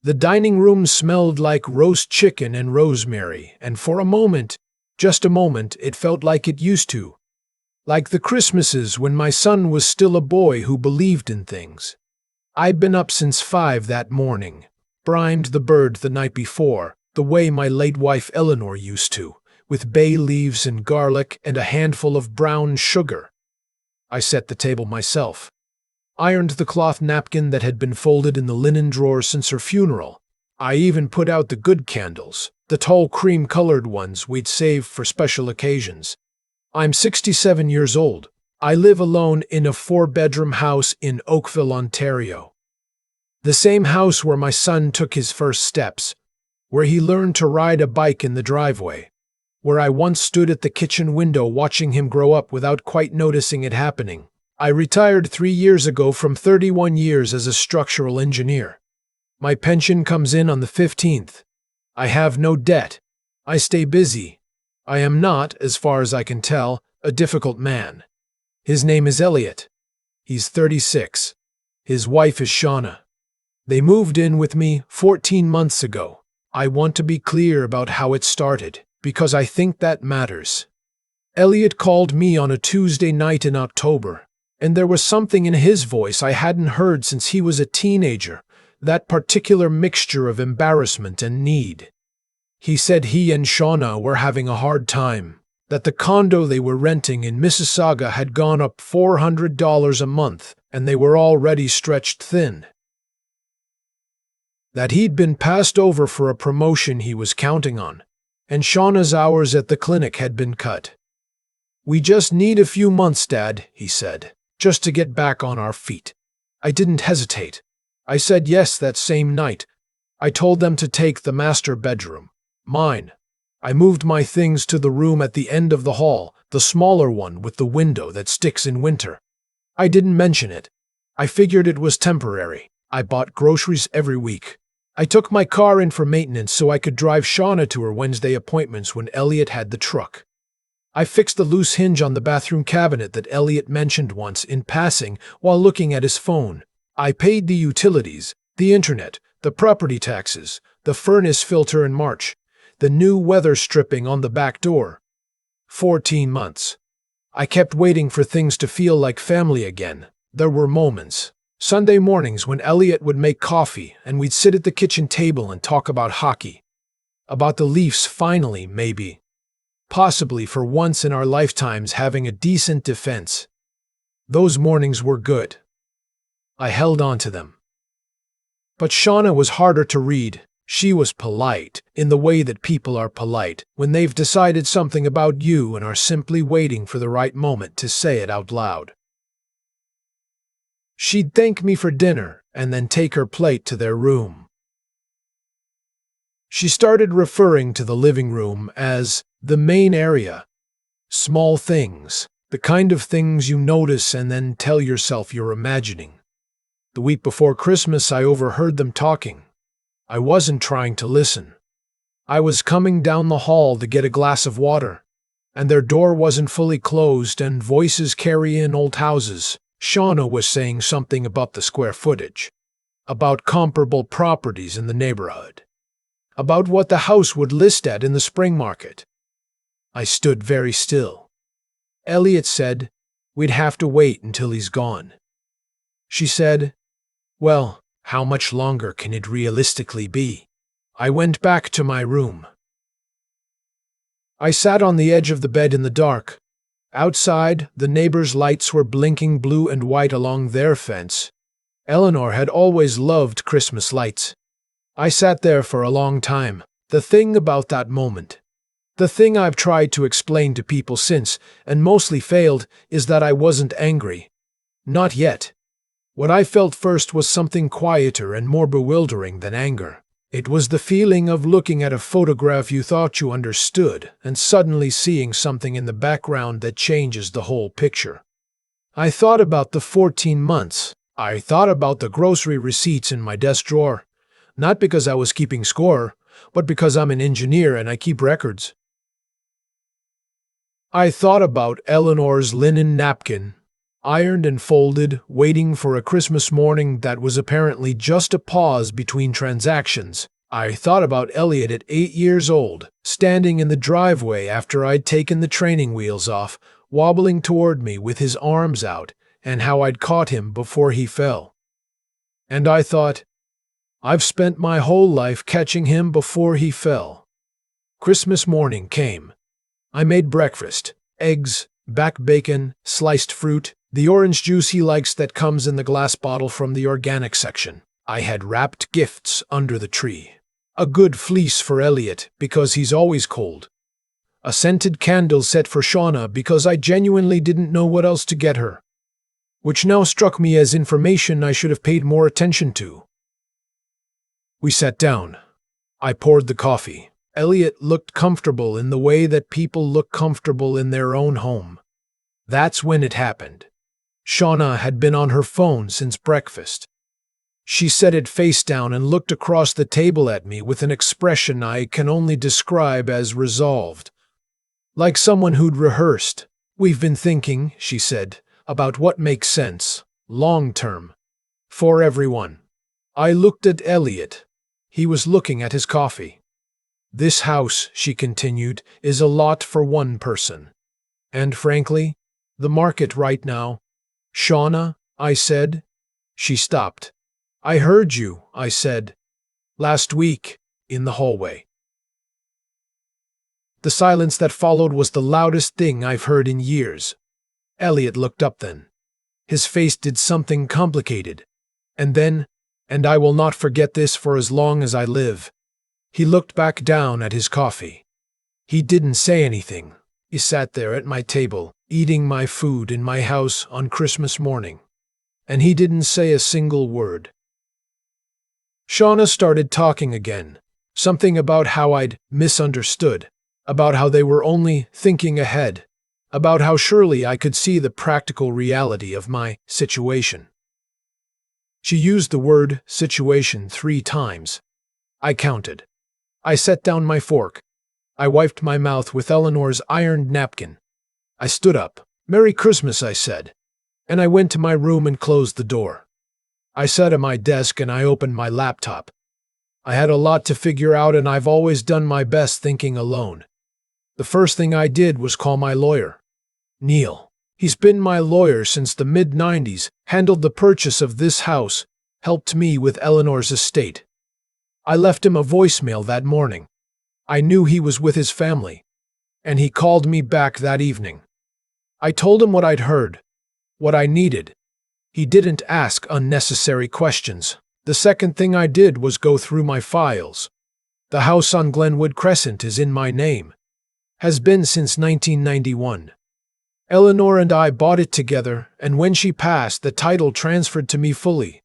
The dining room smelled like roast chicken and rosemary, and for a moment, just a moment, it felt like it used to. Like the Christmases when my son was still a boy who believed in things. I'd been up since 5 that morning, brined the bird the night before, the way my late wife Eleanor used to, with bay leaves and garlic and a handful of brown sugar. I set the table myself. Ironed the cloth napkin that had been folded in the linen drawer since her funeral. I even put out the good candles, the tall cream-colored ones we'd saved for special occasions. I'm 67 years old. I live alone in a 4-bedroom house in Oakville, Ontario. The same house where my son took his first steps, where he learned to ride a bike in the driveway, where I once stood at the kitchen window watching him grow up without quite noticing it happening. I retired 3 years ago from 31 years as a structural engineer. My pension comes in on the 15th. I have no debt. I stay busy. I am not, as far as I can tell, a difficult man. His name is Elliot. He's 36. His wife is Shauna. They moved in with me 14 months ago. I want to be clear about how it started, because I think that matters. Elliot called me on a Tuesday night in October, and there was something in his voice I hadn't heard since he was a teenager, that particular mixture of embarrassment and need. He said he and Shauna were having a hard time, that the condo they were renting in Mississauga had gone up $400 a month, and they were already stretched thin. That he'd been passed over for a promotion he was counting on, and Shauna's hours at the clinic had been cut. "We just need a few months, Dad," he said, "just to get back on our feet." I didn't hesitate. I said yes that same night. I told them to take the master bedroom, mine. I moved my things to the room at the end of the hall, the smaller one with the window that sticks in winter. I didn't mention it. I figured it was temporary. I bought groceries every week. I took my car in for maintenance so I could drive Shauna to her Wednesday appointments when Elliot had the truck. I fixed the loose hinge on the bathroom cabinet that Elliot mentioned once in passing while looking at his phone. I paid the utilities, the internet, the property taxes, the furnace filter in March, the new weather stripping on the back door. 14 months. I kept waiting for things to feel like family again. There were moments. Sunday mornings when Elliot would make coffee and we'd sit at the kitchen table and talk about hockey. About the Leafs finally, maybe. Possibly for once in our lifetimes having a decent defense. Those mornings were good. I held on to them. But Shauna was harder to read. She was polite, in the way that people are polite when they've decided something about you and are simply waiting for the right moment to say it out loud. She'd thank me for dinner and then take her plate to their room. She started referring to the living room as the main area. Small things, the kind of things you notice and then tell yourself you're imagining. The week before Christmas, I overheard them talking. I wasn't trying to listen. I was coming down the hall to get a glass of water, and their door wasn't fully closed and voices carry in old houses. Shauna was saying something about the square footage, about comparable properties in the neighborhood, about what the house would list at in the spring market. I stood very still. Elliot said, "We'd have to wait until he's gone." She said, "Well, how much longer can it realistically be?" I went back to my room. I sat on the edge of the bed in the dark. Outside, the neighbors' lights were blinking blue and white along their fence. Eleanor had always loved Christmas lights. I sat there for a long time. The thing about that moment, the thing I've tried to explain to people since, and mostly failed, is that I wasn't angry. Not yet. What I felt first was something quieter and more bewildering than anger. It was the feeling of looking at a photograph you thought you understood and suddenly seeing something in the background that changes the whole picture. I thought about the 14 months. I thought about the grocery receipts in my desk drawer. Not because I was keeping score, but because I'm an engineer and I keep records. I thought about Eleanor's linen napkin. ironed and folded, waiting for a Christmas morning that was apparently just a pause between transactions. I thought about Elliot at 8 years old, standing in the driveway after I'd taken the training wheels off, wobbling toward me with his arms out, and how I'd caught him before he fell. And I thought, I've spent my whole life catching him before he fell. Christmas morning came. I made breakfast: eggs, back bacon, sliced fruit, the orange juice he likes that comes in the glass bottle from the organic section. I had wrapped gifts under the tree. A good fleece for Elliot, because he's always cold. A scented candle set for Shauna, because I genuinely didn't know what else to get her. Which now struck me as information I should have paid more attention to. We sat down. I poured the coffee. Elliot looked comfortable in the way that people look comfortable in their own home. That's when it happened. Shauna had been on her phone since breakfast. She set it face down and looked across the table at me with an expression I can only describe as resolved. Like someone who'd rehearsed. "We've been thinking," she said, "about what makes sense, long term, for everyone." I looked at Elliot. He was looking at his coffee. "This house," she continued, "is a lot for one person. And frankly, the market right now—" "Shauna," I said. She stopped. "I heard you," I said. "Last week, in the hallway." The silence that followed was the loudest thing I've heard in years. Elliot looked up then. His face did something complicated. And then, and I will not forget this for as long as I live, he looked back down at his coffee. He didn't say anything. He sat there at my table, eating my food in my house on Christmas morning. And he didn't say a single word. Shauna started talking again. Something about how I'd misunderstood. About how they were only thinking ahead. About how surely I could see the practical reality of my situation. She used the word situation 3 times. I counted. I set down my fork. I wiped my mouth with Eleanor's ironed napkin. I stood up. "Merry Christmas," I said. And I went to my room and closed the door. I sat at my desk and I opened my laptop. I had a lot to figure out, and I've always done my best thinking alone. The first thing I did was call my lawyer. Neil. He's been my lawyer since the mid-90s, handled the purchase of this house, helped me with Eleanor's estate. I left him a voicemail that morning. I knew he was with his family. And he called me back that evening. I told him what I'd heard, what I needed. He didn't ask unnecessary questions. The second thing I did was go through my files. The house on Glenwood Crescent is in my name. Has been since 1991. Eleanor and I bought it together, and when she passed, the title transferred to me fully.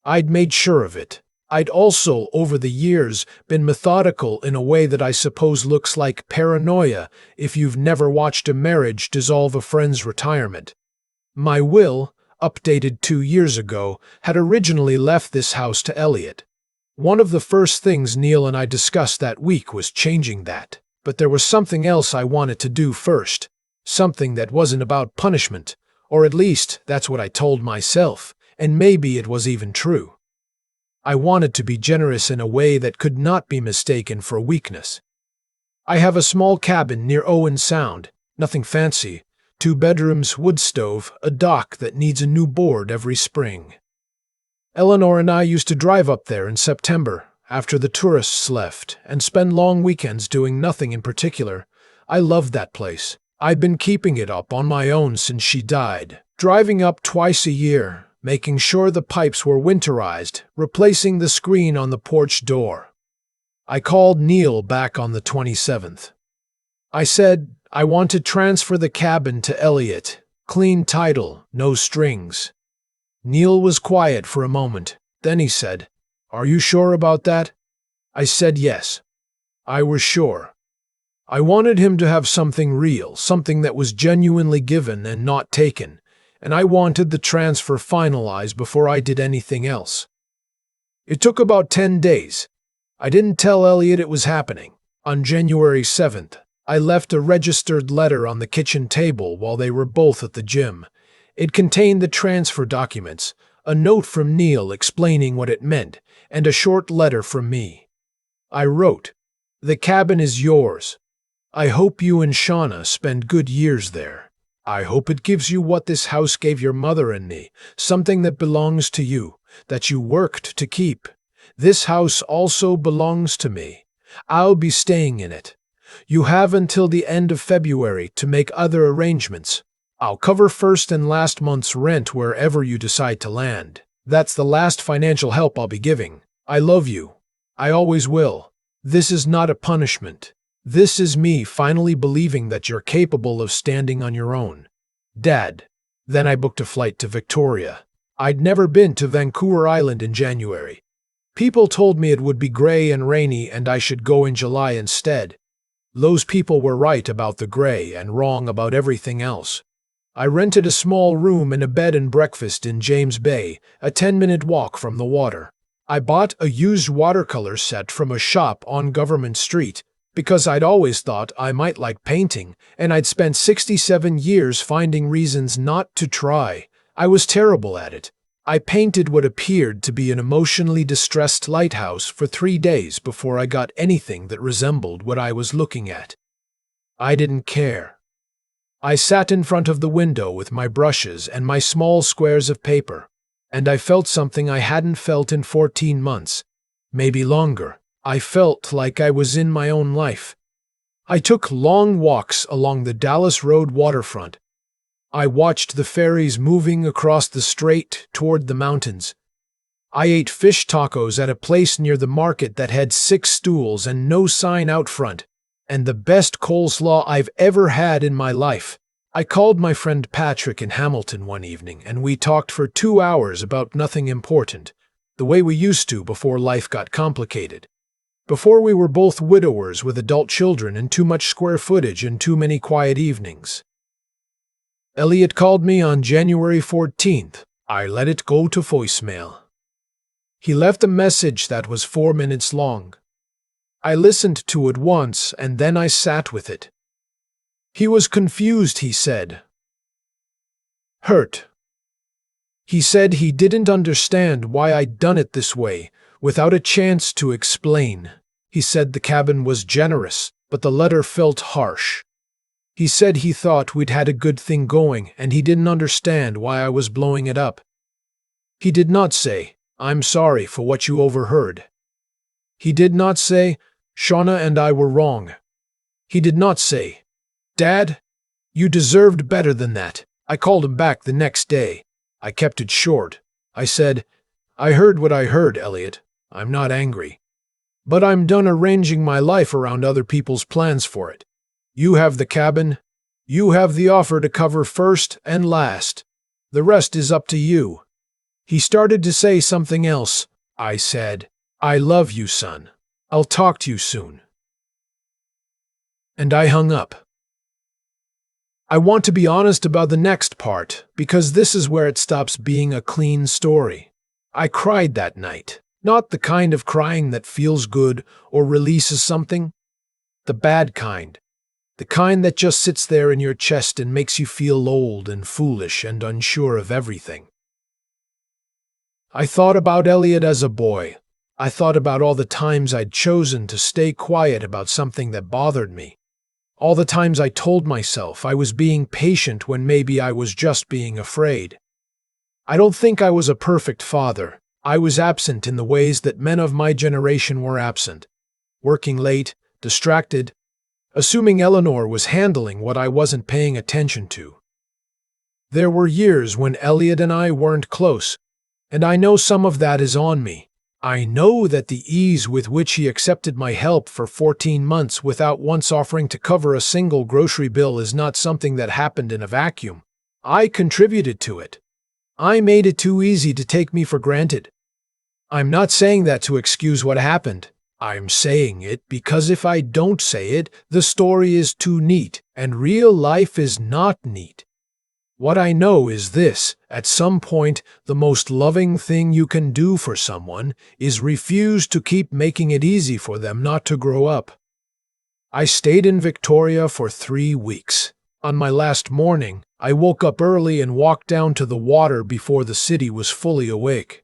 I'd made sure of it. I'd also, over the years, been methodical in a way that I suppose looks like paranoia if you've never watched a marriage dissolve a friend's retirement. My will, updated 2 years ago, had originally left this house to Elliot. One of the first things Neil and I discussed that week was changing that. But there was something else I wanted to do first. Something that wasn't about punishment, or at least that's what I told myself, and maybe it was even true. I wanted to be generous in a way that could not be mistaken for weakness. I have a small cabin near Owen Sound, nothing fancy, 2 bedrooms, wood stove, a dock that needs a new board every spring. Eleanor and I used to drive up there in September, after the tourists left, and spend long weekends doing nothing in particular. I loved that place. I'd been keeping it up on my own since she died, driving up twice a year, making sure the pipes were winterized, replacing the screen on the porch door. I called Neil back on the 27th. I said I want to transfer the cabin to Elliot, clean title, no strings. Neil was quiet for a moment, then he said, "Are you sure about that?" I said yes. I was sure. I wanted him to have something real, something that was genuinely given and not taken, and I wanted the transfer finalized before I did anything else. It took about 10 days. I didn't tell Elliot it was happening. On January 7th, I left a registered letter on the kitchen table while they were both at the gym, It contained the transfer documents, a note from Neil explaining what it meant, and a short letter from me. I wrote, "The cabin is yours. I hope you and Shauna spend good years there. I hope it gives you what this house gave your mother and me, something that belongs to you, that you worked to keep. This house also belongs to me. I'll be staying in it. You have until the end of February to make other arrangements. I'll cover first and last month's rent wherever you decide to land. That's the last financial help I'll be giving. I love you. I always will. This is not a punishment. This is me finally believing that you're capable of standing on your own. Dad." Then I booked a flight to Victoria. I'd never been to Vancouver Island in January. People told me it would be gray and rainy and I should go in July instead. Those people were right about the gray and wrong about everything else. I rented a small room and a bed and breakfast in James Bay, a 10-minute walk from the water. I bought a used watercolor set from a shop on Government Street, because I'd always thought I might like painting, and I'd spent 67 years finding reasons not to try. I was terrible at it. I painted what appeared to be an emotionally distressed lighthouse for 3 days before I got anything that resembled what I was looking at. I didn't care. I sat in front of the window with my brushes and my small squares of paper, and I felt something I hadn't felt in 14 months, maybe longer. I felt like I was in my own life. I took long walks along the Dallas Road waterfront. I watched the ferries moving across the strait toward the mountains. I ate fish tacos at a place near the market that had 6 stools and no sign out front, and the best coleslaw I've ever had in my life. I called my friend Patrick in Hamilton one evening, and we talked for 2 hours about nothing important, the way we used to before life got complicated. Before we were both widowers with adult children and too much square footage and too many quiet evenings. Elliot called me on January 14th. I let it go to voicemail. He left a message that was 4 minutes long. I listened to it once and then I sat with it. He was confused, he said. Hurt. He said he didn't understand why I'd done it this way, without a chance to explain. He said the cabin was generous, but the letter felt harsh. He said he thought we'd had a good thing going, and he didn't understand why I was blowing it up. He did not say, "I'm sorry for what you overheard." He did not say, "Shauna and I were wrong." He did not say, "Dad, you deserved better than that." I called him back the next day. I kept it short. I said, "I heard what I heard, Elliot. I'm not angry. But I'm done arranging my life around other people's plans for it. You have the cabin. You have the offer to cover first and last. The rest is up to you." He started to say something else. I said, "I love you, son. I'll talk to you soon." And I hung up. I want to be honest about the next part, because this is where it stops being a clean story. I cried that night. Not the kind of crying that feels good or releases something. The bad kind. The kind that just sits there in your chest and makes you feel old and foolish and unsure of everything. I thought about Elliot as a boy. I thought about all the times I'd chosen to stay quiet about something that bothered me. All the times I told myself I was being patient when maybe I was just being afraid. I don't think I was a perfect father. I was absent in the ways that men of my generation were absent. Working late, distracted, assuming Eleanor was handling what I wasn't paying attention to. There were years when Elliot and I weren't close, and I know some of that is on me. I know that the ease with which he accepted my help for 14 months without once offering to cover a single grocery bill is not something that happened in a vacuum. I contributed to it. I made it too easy to take me for granted. I'm not saying that to excuse what happened. I'm saying it because if I don't say it, the story is too neat, and real life is not neat. What I know is this: at some point, the most loving thing you can do for someone is refuse to keep making it easy for them not to grow up. I stayed in Victoria for 3 weeks. On my last morning, I woke up early and walked down to the water before the city was fully awake.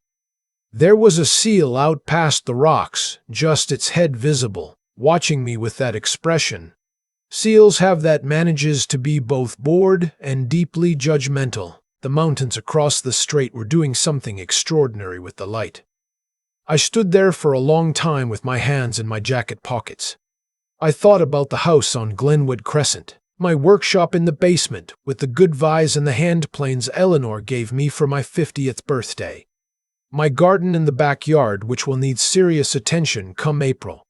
There was a seal out past the rocks, just its head visible, watching me with that expression. Seals have that manages to be both bored and deeply judgmental. The mountains across the strait were doing something extraordinary with the light. I stood there for a long time with my hands in my jacket pockets. I thought about the house on Glenwood Crescent, my workshop in the basement with the good vase and the hand planes Eleanor gave me for my 50th birthday, my garden in the backyard which will need serious attention come April,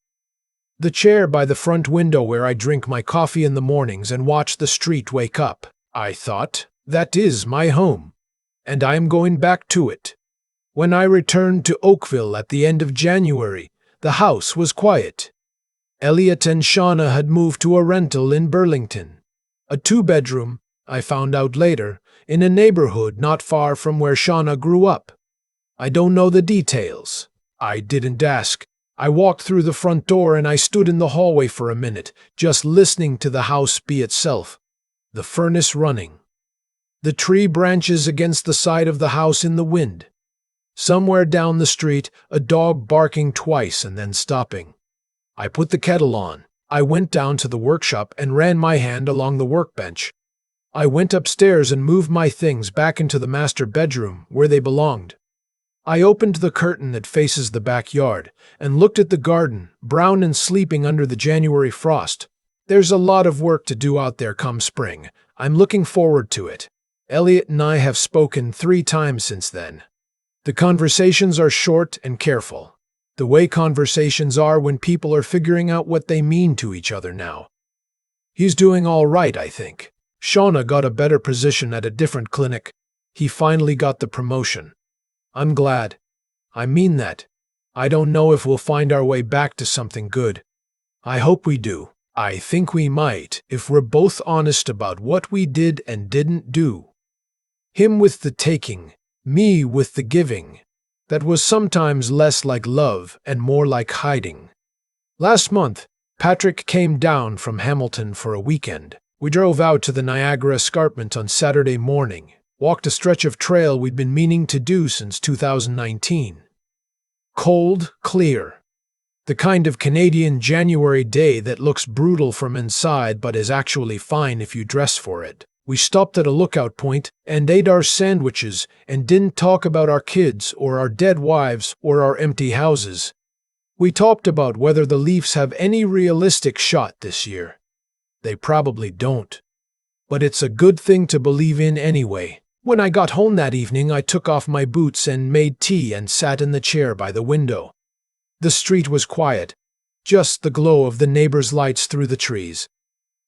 the chair by the front window where I drink my coffee in the mornings and watch the street wake up. I thought, that is my home, and I am going back to it. When I returned to Oakville at the end of January, the house was quiet. Elliot and Shauna had moved to a rental in Burlington, a 2-bedroom, I found out later, in a neighborhood not far from where Shauna grew up. I don't know the details. I didn't ask. I walked through the front door and I stood in the hallway for a minute, just listening to the house be itself. The furnace running. The tree branches against the side of the house in the wind. Somewhere down the street, a dog barking twice and then stopping. I put the kettle on. I went down to the workshop and ran my hand along the workbench. I went upstairs and moved my things back into the master bedroom where they belonged. I opened the curtain that faces the backyard and looked at the garden, brown and sleeping under the January frost. There's a lot of work to do out there come spring. I'm looking forward to it. Elliot and I have spoken 3 times since then. The conversations are short and careful, the way conversations are when people are figuring out what they mean to each other now. He's doing all right, I think. Shauna got a better position at a different clinic. He finally got the promotion. I'm glad. I mean that. I don't know if we'll find our way back to something good. I hope we do. I think we might, if we're both honest about what we did and didn't do. Him with the taking, me with the giving. That was sometimes less like love and more like hiding. Last month, Patrick came down from Hamilton for a weekend. We drove out to the Niagara Escarpment on Saturday morning, walked a stretch of trail we'd been meaning to do since 2019. Cold, clear. The kind of Canadian January day that looks brutal from inside but is actually fine if you dress for it. We stopped at a lookout point and ate our sandwiches and didn't talk about our kids or our dead wives or our empty houses. We talked about whether the Leafs have any realistic shot this year. They probably don't. But it's a good thing to believe in anyway. When I got home that evening, I took off my boots and made tea and sat in the chair by the window. The street was quiet, just the glow of the neighbors' lights through the trees.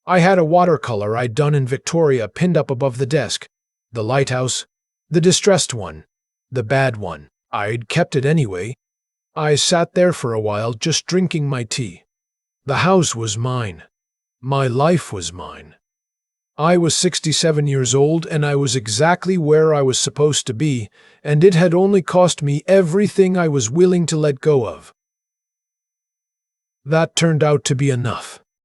I had a watercolor I'd done in Victoria pinned up above the desk. The lighthouse, the distressed one, the bad one. I'd kept it anyway. I sat there for a while just drinking my tea. The house was mine. My life was mine. I was 67 years old and I was exactly where I was supposed to be, and it had only cost me everything I was willing to let go of. That turned out to be enough.